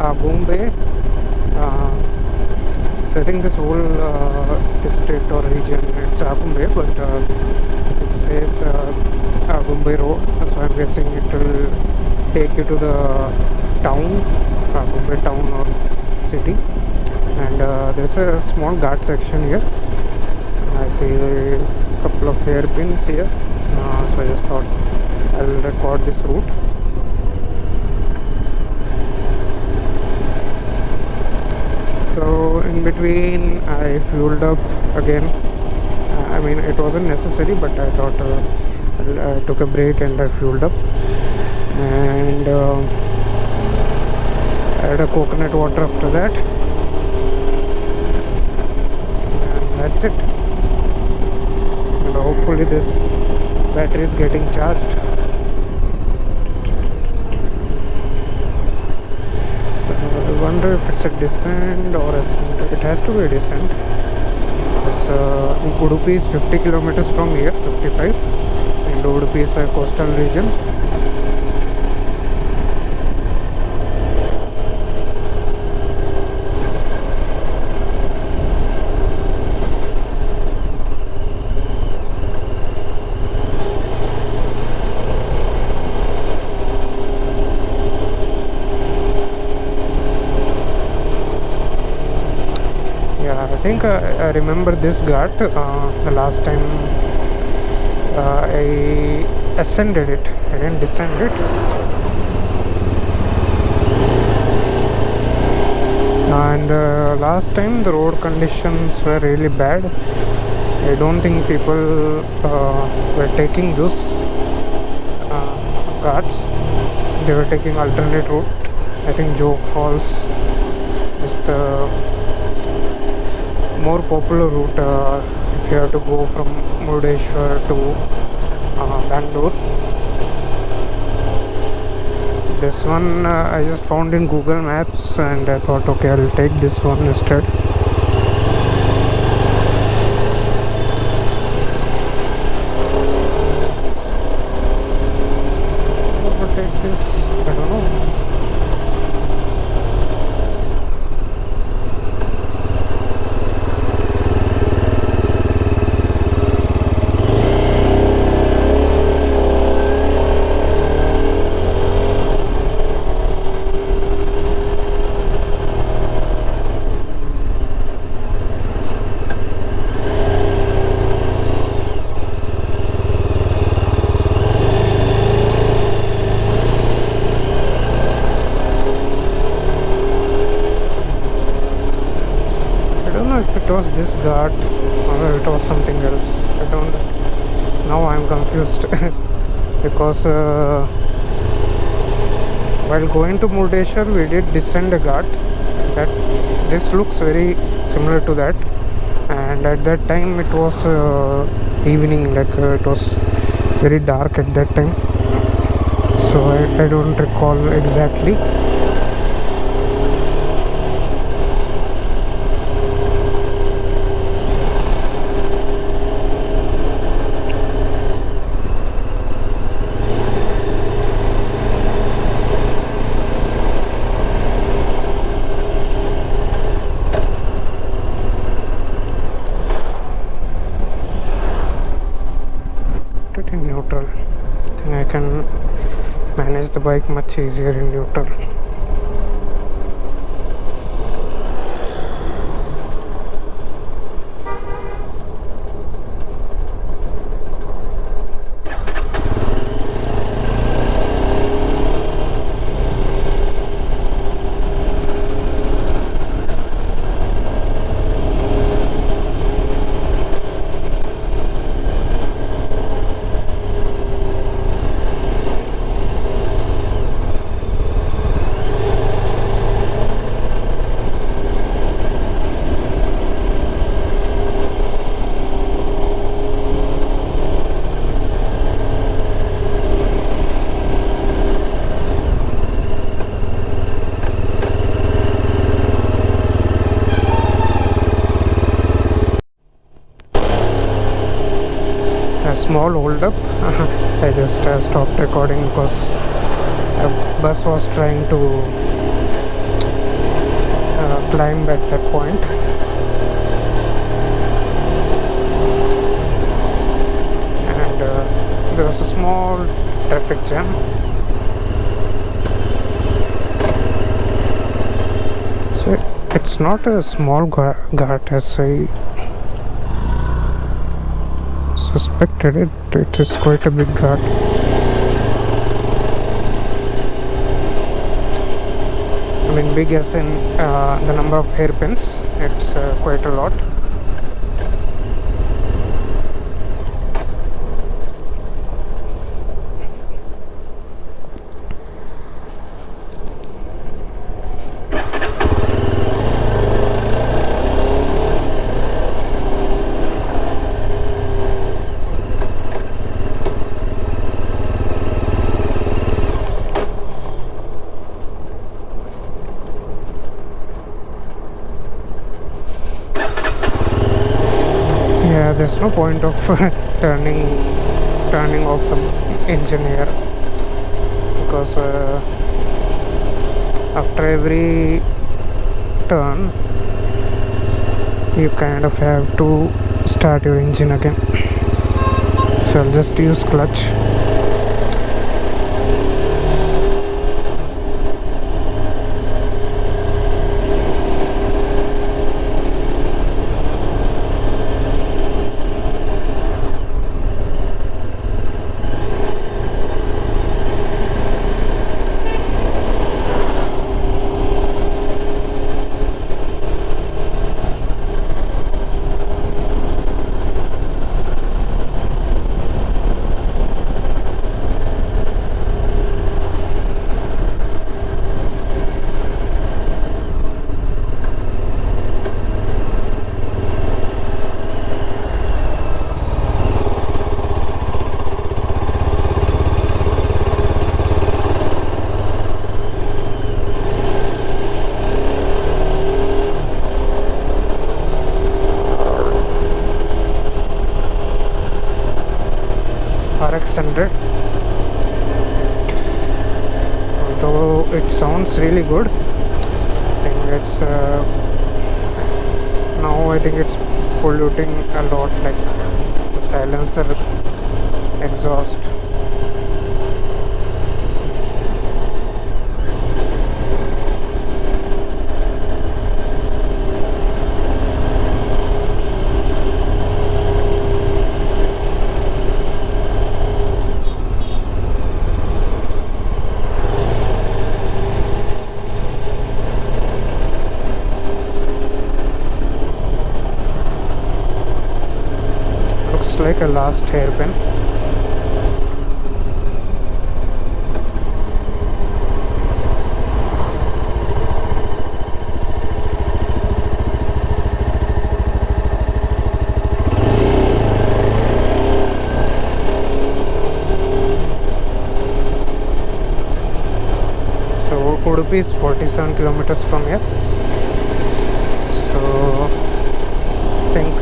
Agumbe. So I think this whole district or region, it's Agumbe, but it says Agumbe Road. So I'm guessing it will take you to the town, Agumbe town or city. And there's a small ghat section here. I see a couple of hairpins here. So I just thought I'll record this route. So in between I fueled up again. I mean, it wasn't necessary, but I thought I took a break and I fueled up. And I had a coconut water after that. And that's it. And hopefully this battery is getting charged. So I wonder if it's a descent or ascent. It has to be a descent. Because Udupi is 50 kilometers from here, 55. And Udupi is a coastal region. I think I remember this ghat the last time I ascended it. I didn't descend it. And last time the road conditions were really bad. I don't think people were taking those ghats. They were taking alternate route. I think Joke Falls is the more popular route if you have to go from Murdeshwar to Bangalore. This one I just found in Google Maps and I thought, okay, I'll take this one instead. I'll take this, I don't know. It was this ghat or it was something else. I don't. Now I'm confused because while going to Murdeshwar we did descend a ghat. That this looks very similar to that, and at that time it was evening, like it was very dark at that time. So I don't recall exactly. In neutral, I think I can manage the bike much easier in neutral. Small hold up. I just stopped recording because a bus was trying to climb at that point. And there was a small traffic jam. So it's not a small ghat as I suspected it. It is quite a big ghat. I mean big as in the number of hairpins. It's quite a lot. There's no point of turning off the engine here, because after every turn you kind of have to start your engine again. So I'll just use clutch. RX100. Although it sounds really good, I think it's now I think it's polluting a lot, like the silencer exhaust. Like a last hairpin. So Udupi is 47 kilometers from here. So I think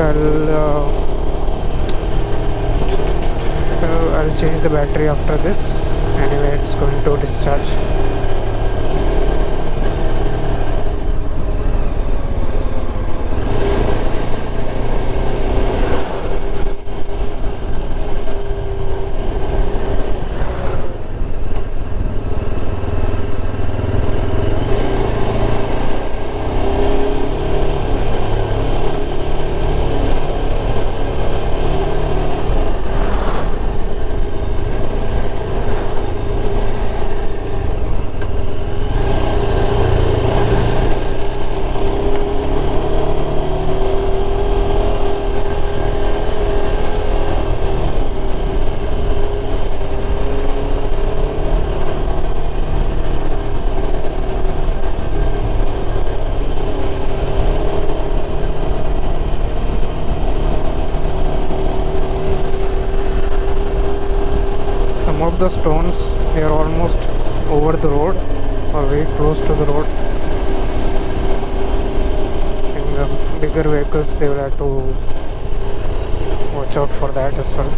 I'll change the battery after this. Anyway, it's going to discharge. Of the stones, they are almost over the road or very close to the road. In the bigger vehicles, they will have to watch out for that as well.